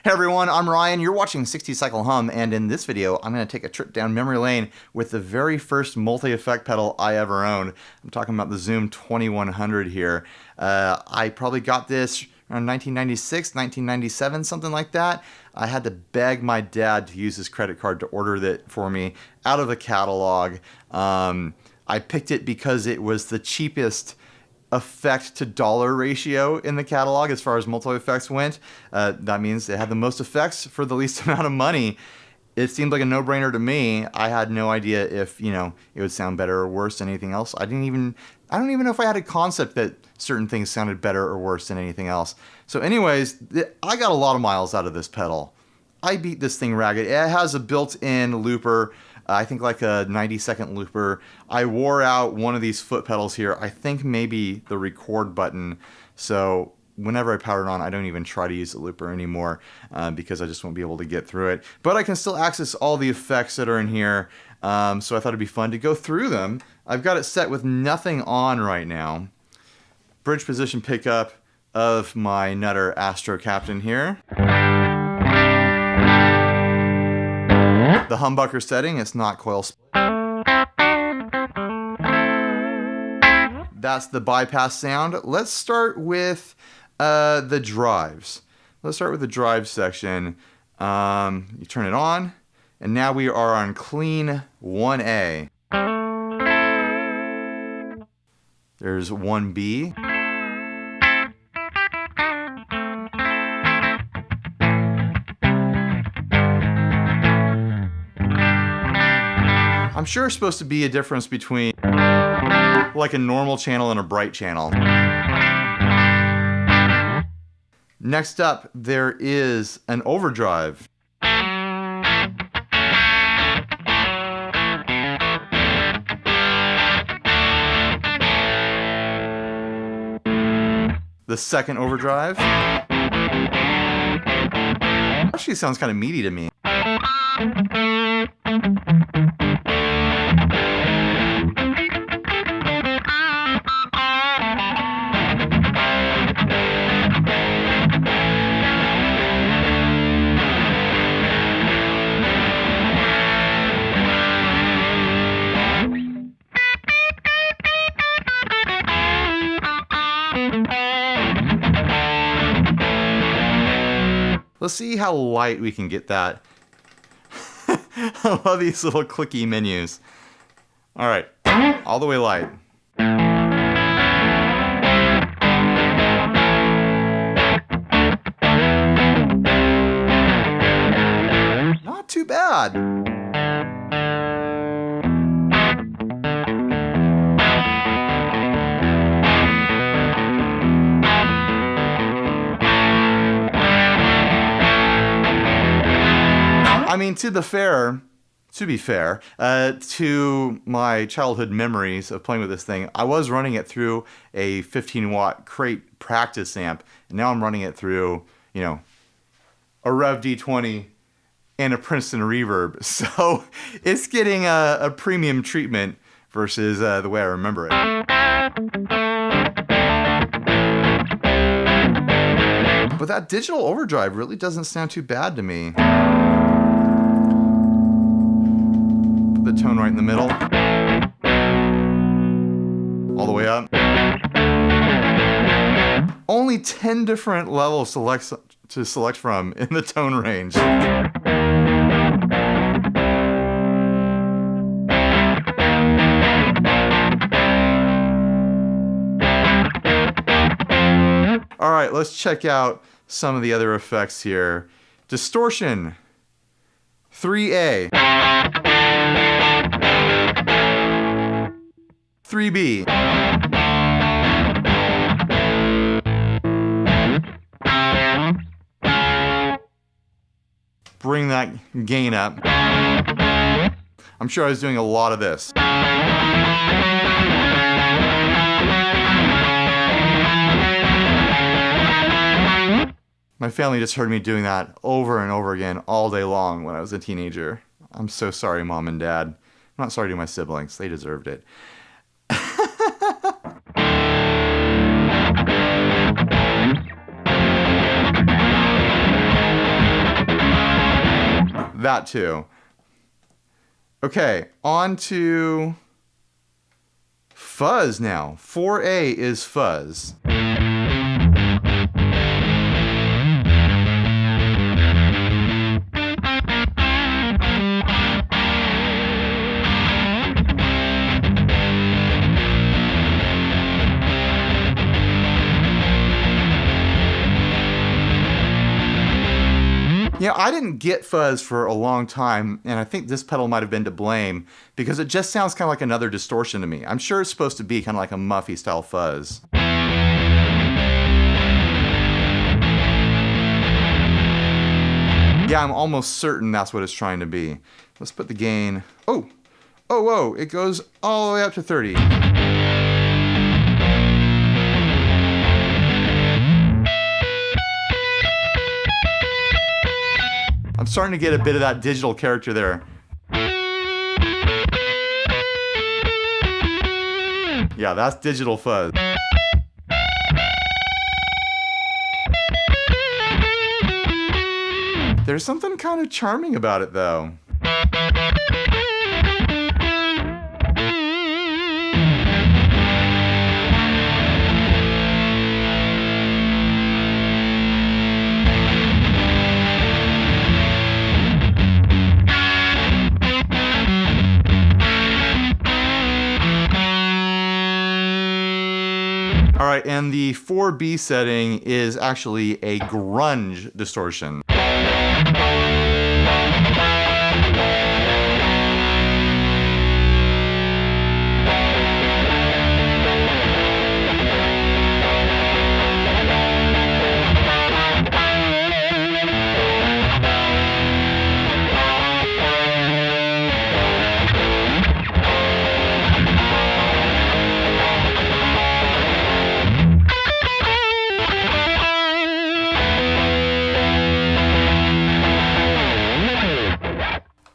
Hey everyone, I'm Ryan. You're watching 60 Cycle Hum, and in this video, I'm going to take a trip down memory lane with the very first multi-effect pedal I ever owned. I'm talking about the Zoom 2100 here. I probably got this around 1996, 1997, something like that. I had to beg my dad to use his credit card to order it for me out of the catalog. I picked it because it was the cheapest effect to dollar ratio in the catalog as far as multi-effects went. That means it had the most effects for the least amount of money. It seemed like a no-brainer to me. I had no idea if, it would sound better or worse than anything else. I don't even know if I had a concept that certain things sounded better or worse than anything else. So anyways, I got a lot of miles out of this pedal. I beat this thing ragged. It has a built-in looper, I think like a 90-second looper. I wore out one of these foot pedals here. I think maybe the record button. So whenever I power it on, I don't even try to use the looper anymore because I just won't be able to get through it. But I can still access all the effects that are in here. So I thought it'd be fun to go through them. I've got it set with nothing on right now. Bridge position pickup of my Nutter Astro Captain here. The humbucker setting, it's not coil split. That's the bypass sound. Let's start with the drives. Let's start with the drive section. You turn it on, and now we are on clean 1A. There's 1B. I'm sure it's supposed to be a difference between like a normal channel and a bright channel. Next up, there is an overdrive. The second overdrive. Actually sounds kind of meaty to me. Let's see how light we can get that. I love these little clicky menus. All right, all the way light. Not too bad. I mean, to be fair, to my childhood memories of playing with this thing, I was running it through a 15-watt crate practice amp, and now I'm running it through, a Rev D20 and a Princeton Reverb. So it's getting a premium treatment versus the way I remember it. But that digital overdrive really doesn't sound too bad to me. The tone right in the middle, all the way up. Only 10 different levels to select from in the tone range. All right, let's check out some of the other effects here. Distortion, 3A. 3B. Bring that gain up. I'm sure I was doing a lot of this. My family just heard me doing that over and over again all day long when I was a teenager. I'm so sorry, Mom and Dad. I'm not sorry to my siblings. They deserved it. that too. Okay, on to Fuzz now. 4A is Fuzz. Yeah, I didn't get Fuzz for a long time, and I think this pedal might have been to blame, because it just sounds kind of like another distortion to me. I'm sure it's supposed to be kind of like a Muffy style fuzz. Yeah, I'm almost certain that's what it's trying to be. Let's put the gain. Oh, whoa, it goes all the way up to 30. I'm starting to get a bit of that digital character there. Yeah, that's digital fuzz. There's something kind of charming about it, though. All right, and the 4B setting is actually a grunge distortion.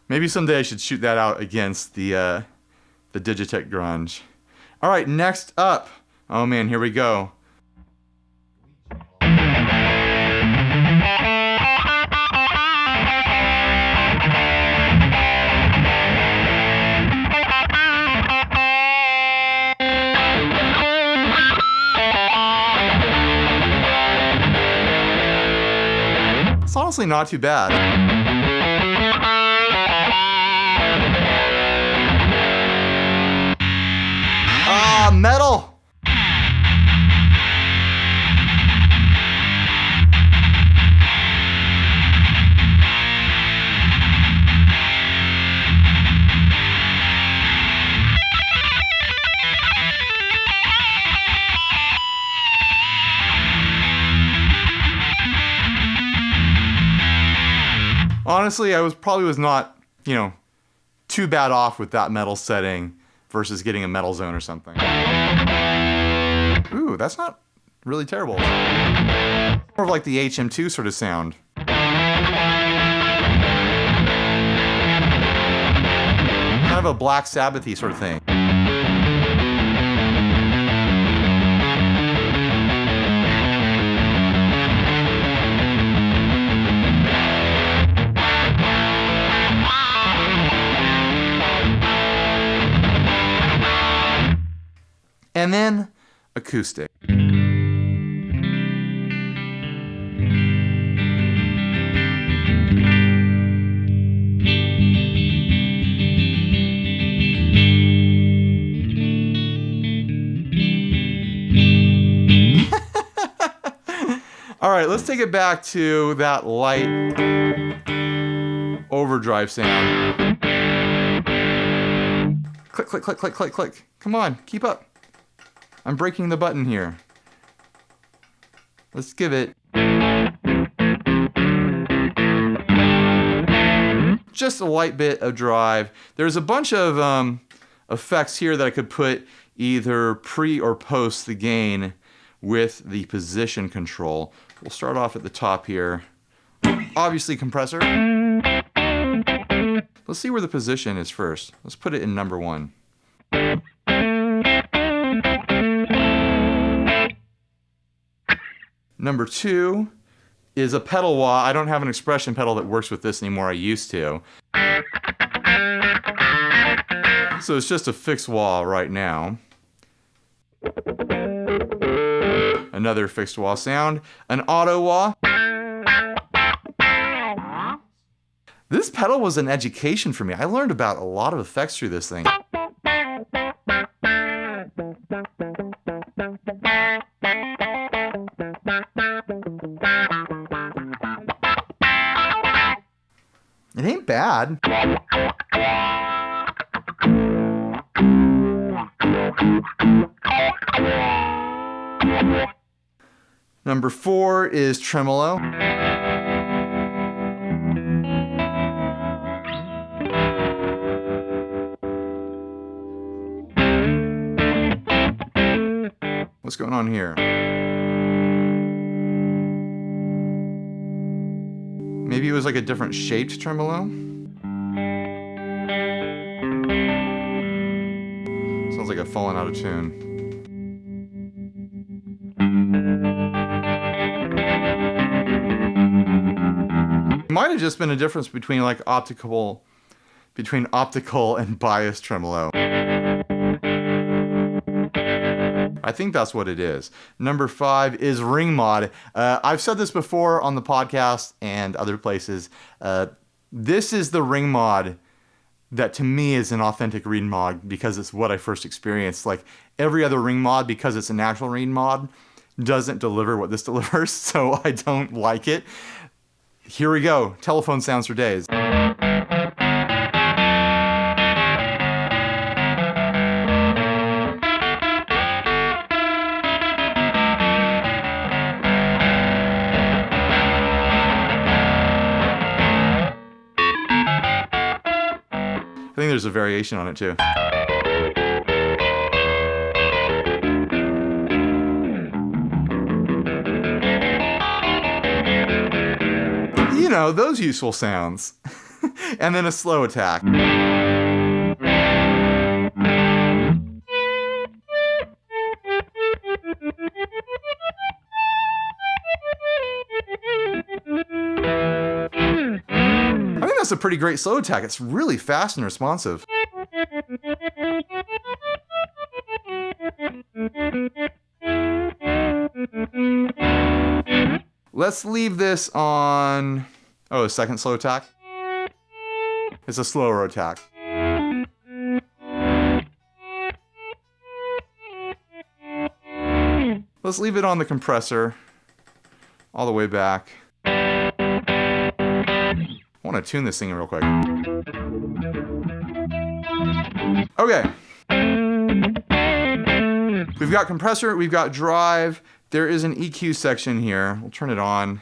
Maybe someday I should shoot that out against the Digitech grunge. All right, next up. Oh man, here we go. It's honestly not too bad. Metal! Honestly, I probably was not, too bad off with that metal setting versus getting a metal zone or something. Ooh, that's not really terrible. More of like the HM2 sort of sound. Kind of a Black Sabbath-y sort of thing. And then acoustic. All right, let's take it back to that light overdrive sound. Click, click, click, click, click, click. Come on, keep up. I'm breaking the button here. Let's give it just a light bit of drive. There's a bunch of effects here that I could put either pre or post the gain with the position control. We'll start off at the top here. Obviously compressor. Let's see where the position is first. Let's put it in number 1. Number 2 is a pedal wah. I don't have an expression pedal that works with this anymore. I used to. So it's just a fixed wah right now. Another fixed wah sound. An auto wah. This pedal was an education for me. I learned about a lot of effects through this thing. It ain't bad. Number 4 is tremolo. What's going on here? Maybe it was like a different shaped tremolo? Sounds like I've fallen out of tune. Might have just been a difference between like optical and bias tremolo. I think that's what it is. Number 5 is ring mod. I've said this before on the podcast and other places. This is the ring mod that to me is an authentic ring mod because it's what I first experienced. Like every other ring mod, because it's an actual ring mod, doesn't deliver what this delivers, so I don't like it. Here we go. Telephone sounds for days. I think there's a variation on it too. You know, those useful sounds. And then a slow attack. That's a pretty great slow attack. It's really fast and responsive. Let's leave this on... Oh, a second slow attack? It's a slower attack. Let's leave it on the compressor all the way back. I want to tune this thing real quick. Okay. We've got compressor, we've got drive. There is an EQ section here. We'll turn it on.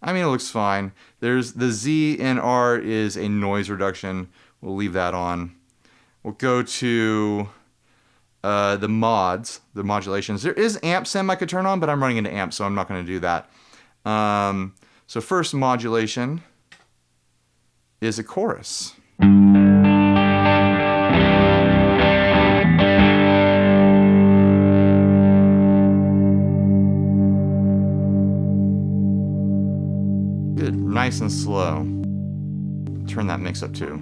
I mean, it looks fine. There's the Z and R is a noise reduction. We'll leave that on. We'll go to the mods, the modulations. There is amp sim I could turn on, but I'm running into amp, so I'm not going to do that. So first modulation is a chorus. Good, nice and slow. Turn that mix up too.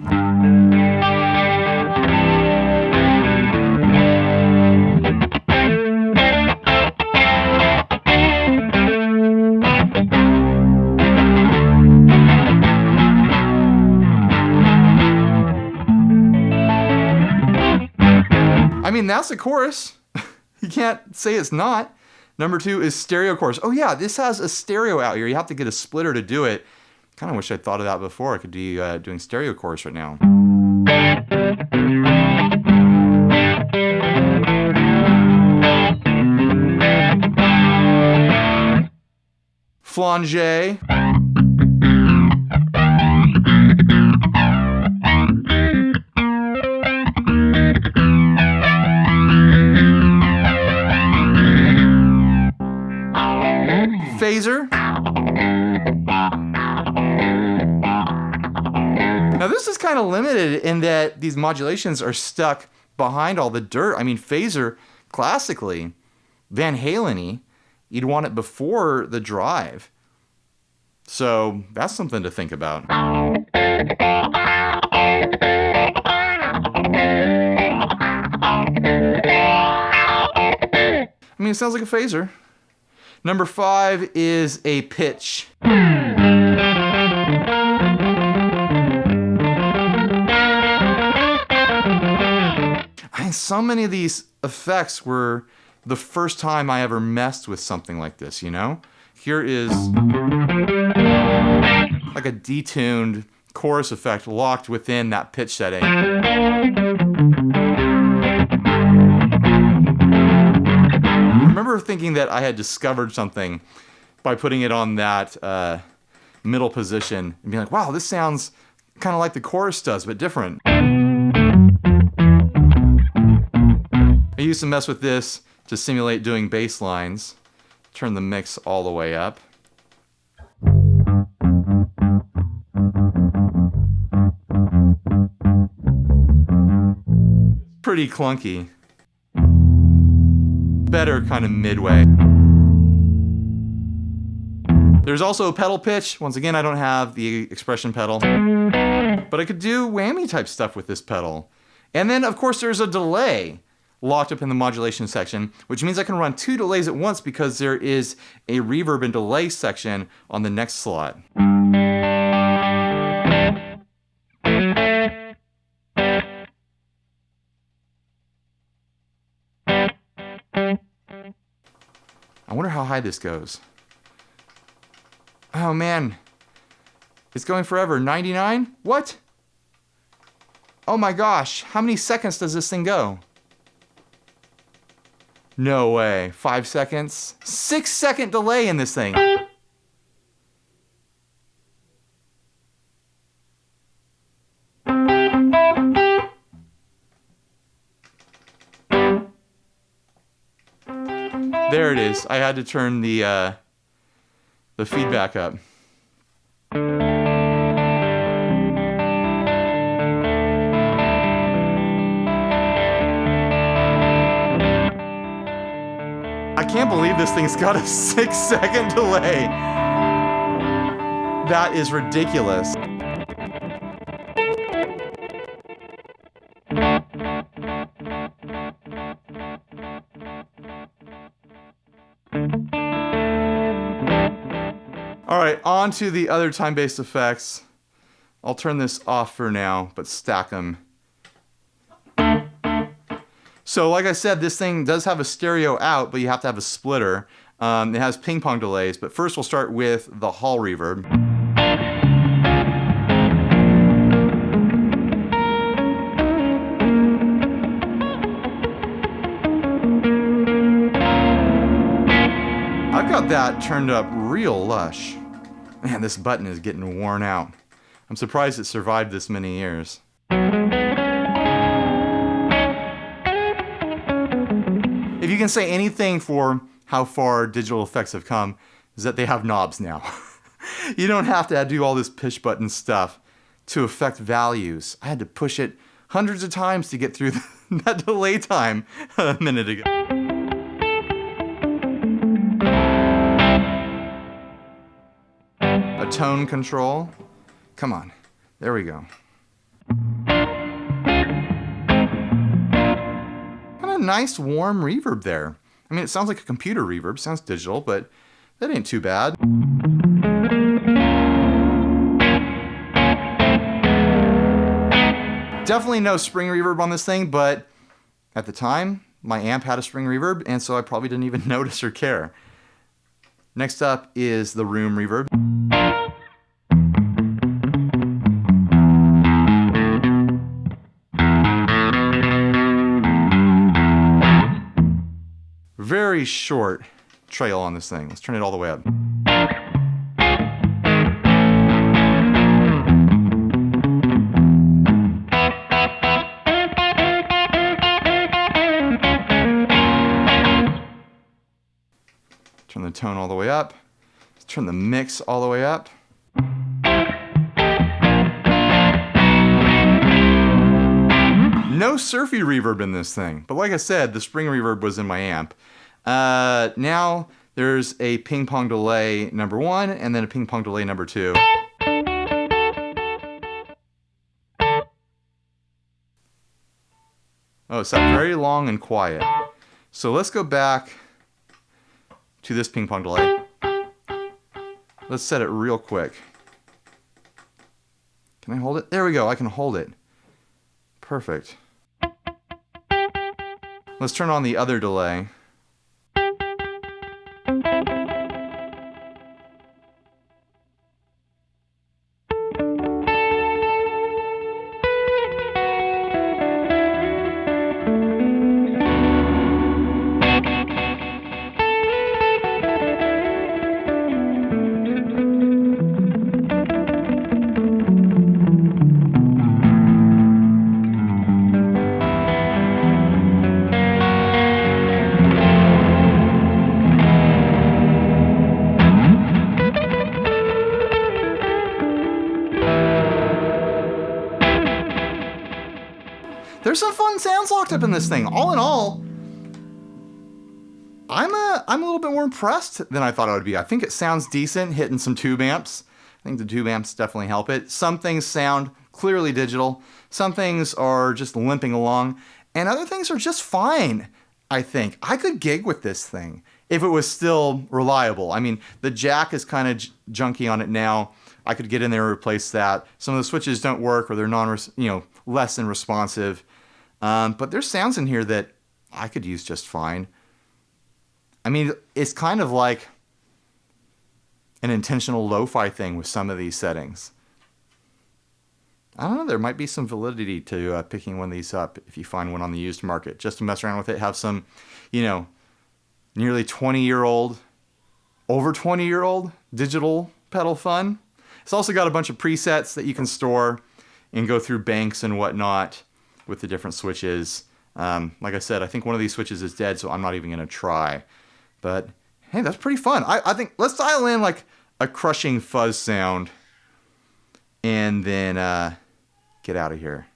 I mean, that's a chorus. You can't say it's not. Number 2 is stereo chorus. Oh yeah, this has a stereo out here. You have to get a splitter to do it. Kind of wish I'd thought of that before. I could be doing stereo chorus right now. Flange. Phaser. Now this is kind of limited in that these modulations are stuck behind all the dirt. I mean, phaser, classically, Van Halen-y, you'd want it before the drive. So that's something to think about. I mean, it sounds like a phaser. Number 5 is a pitch. So many of these effects were the first time I ever messed with something like this, you know? Here is like a detuned chorus effect locked within that pitch setting. I remember thinking that I had discovered something by putting it on that middle position and being like, wow, this sounds kind of like the chorus does, but different. I used to mess with this to simulate doing bass lines. Turn the mix all the way up. Pretty clunky. Better kind of midway. There's also a pedal pitch. Once again, I don't have the expression pedal, but I could do whammy type stuff with this pedal. And then, of course, there's a delay locked up in the modulation section, which means I can run 2 delays at once because there is a reverb and delay section on the next slot. I wonder how high this goes. Oh man, it's going forever. 99? What? Oh my gosh, how many seconds does this thing go? No way. 5 seconds? 6-second delay in this thing. There it is. I had to turn the feedback up. I can't believe this thing's got a 6-second delay. That is ridiculous. All right, on to the other time-based effects. I'll turn this off for now, but stack them. So like I said, this thing does have a stereo out, but you have to have a splitter. It has ping pong delays, but first we'll start with the hall reverb. I've got that turned up real lush. Man, this button is getting worn out. I'm surprised it survived this many years. If you can say anything for how far digital effects have come, is that they have knobs now. You don't have to do all this push button stuff to affect values. I had to push it hundreds of times to get through that delay time a minute ago. A tone control. Come on. There we go. Nice warm reverb there. I mean, it sounds like a computer reverb, sounds digital, but that ain't too bad. Definitely no spring reverb on this thing, but at the time, my amp had a spring reverb, and so I probably didn't even notice or care. Next up is the room reverb. Very short trail on this thing. Let's turn it all the way up. Turn the tone all the way up. Let's turn the mix all the way up. No surfy reverb in this thing, but like I said, the spring reverb was in my amp. Now There's a ping pong delay number 1 and then a ping pong delay number 2. Oh, it's that very long and quiet. So let's go back to this ping pong delay. Let's set it real quick. Can I hold it? There we go, I can hold it. Perfect. Let's turn on the other delay. There's some fun sounds locked up in this thing. All in all, I'm a little bit more impressed than I thought I would be. I think it sounds decent, hitting some tube amps. I think the tube amps definitely help it. Some things sound clearly digital. Some things are just limping along. And other things are just fine, I think. I could gig with this thing if it was still reliable. I mean, the jack is kind of junky on it now. I could get in there and replace that. Some of the switches don't work, or they're less than responsive. But there's sounds in here that I could use just fine. I mean, it's kind of like an intentional lo-fi thing with some of these settings. I don't know, there might be some validity to picking one of these up if you find one on the used market. Just to mess around with it, have some, nearly 20-year-old, over 20-year-old digital pedal fun. It's also got a bunch of presets that you can store and go through banks and whatnot with the different switches. Like I said, I think one of these switches is dead, so I'm not even going to try. But hey, that's pretty fun. I think let's dial in like a crushing fuzz sound and then get out of here.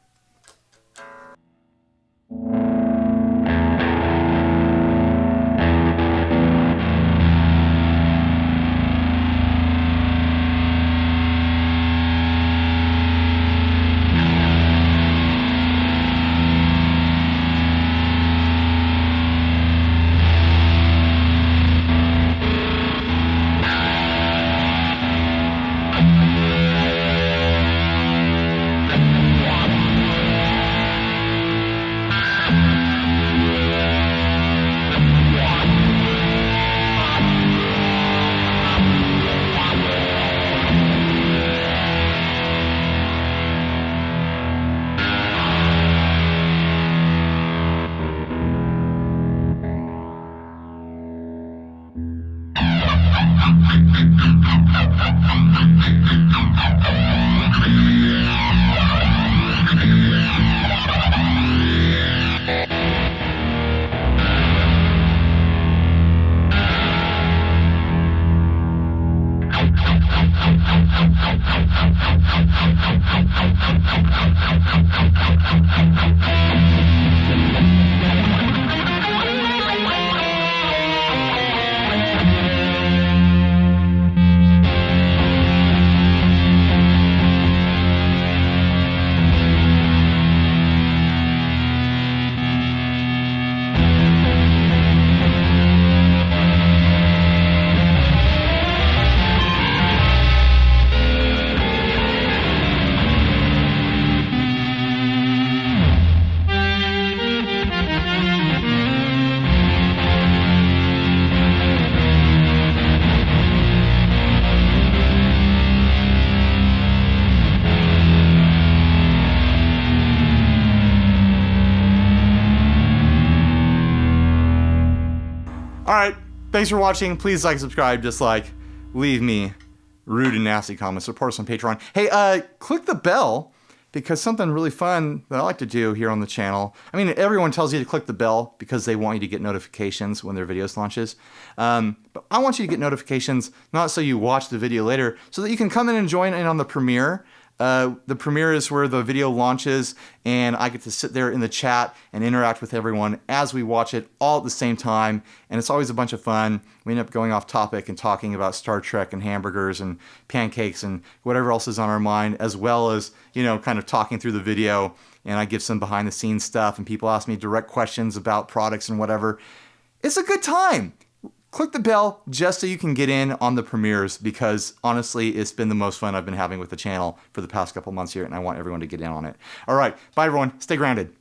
Alright, thanks for watching. Please like, subscribe, dislike, leave me rude and nasty comments, support us on Patreon. Hey, click the bell, because something really fun that I like to do here on the channel. I mean, everyone tells you to click the bell because they want you to get notifications when their videos launches. But I want you to get notifications, not so you watch the video later, so that you can come in and join in on the premiere. The premiere is where the video launches, and I get to sit there in the chat and interact with everyone as we watch it all at the same time, and it's always a bunch of fun. We end up going off topic and talking about Star Trek and hamburgers and pancakes and whatever else is on our mind, as well as, you know, kind of talking through the video, and I give some behind the scenes stuff, and people ask me direct questions about products and whatever. It's a good time. Click the bell just so you can get in on the premieres, because honestly, it's been the most fun I've been having with the channel for the past couple months here, and I want everyone to get in on it. All right, bye everyone. Stay grounded.